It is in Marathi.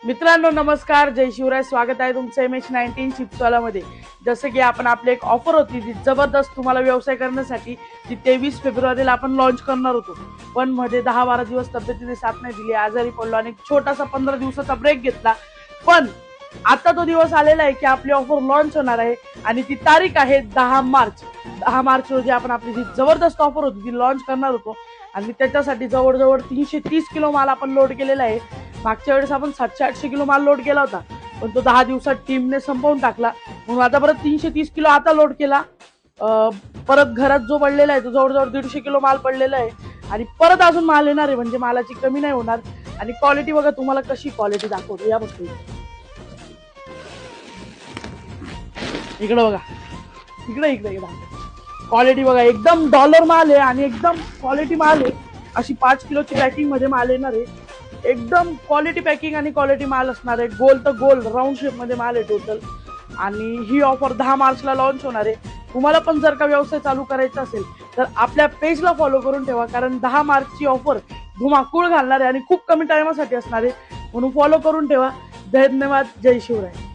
मित्रांनो नमस्कार, जय शिवराय. स्वागत आहे तुमचं MH19 चिप्सवालामध्ये. जसं की आपण आपली एक ऑफर होती ती जबरदस्त तुम्हाला व्यवसाय करण्यासाठी ती 23 फेब्रुवारीला आपण लॉन्च करणार होतो. पण मध्ये 10-12 दिवस तब्येतीने साथ नाही दिली, आजारी पडलो आणि छोटासा 15 दिवसाचा ब्रेक घेतला. पण आता तो दिवस आलेला आहे की आपली ऑफर लॉन्च होणार आहे आणि ती तारीख आहे 10 मार्च. 10 मार्च रोजी आपण आपली जी जबरदस्त ऑफर होती ती लॉन्च करणार होतो आणि त्याच्यासाठी जवळजवळ 330 किलो माल आपण लोड केलेला आहे. मागच्या वेळेस आपण 700-800 किलो माल लोड केला होता, पण तो 10 दिवसात टीमने संपवून टाकला. म्हणून आता परत 330 किलो आता लोड केला. परत घरात जो पडलेला आहे तो जवळजवळ 150 किलो माल पडलेला आहे आणि परत अजून माल येणार आहे, म्हणजे मालाची कमी नाही होणार. आणि क्वालिटी बघा, तुम्हाला कशी क्वालिटी दाखवतो या बघतो. इकडे बघा, इकडे इकडे इकडे क्वालिटी बघा, एकदम डॉलर माल आहे आणि एकदम क्वालिटी माल आहे. अशी 5 किलोची पॅकिंग मध्ये माल येणार आहे. एकदम क्वालिटी पॅकिंग आणि क्वालिटी माल असणार आहे. गोल तर गोल राऊंड शेप मध्ये माल आहे टोटल. आणि ही ऑफर 10 मार्चला लॉन्च होणार आहे. तुम्हाला पण जर का व्यवसाय चालू करायचा असेल तर आपल्या पेजला फॉलो करून ठेवा, कारण 10 मार्चची ऑफर धुमाकूळ घालणार आहे आणि खूप कमी टायमासाठी असणार आहे. म्हणून फॉलो करून ठेवा. धन्यवाद. जय शिवराय.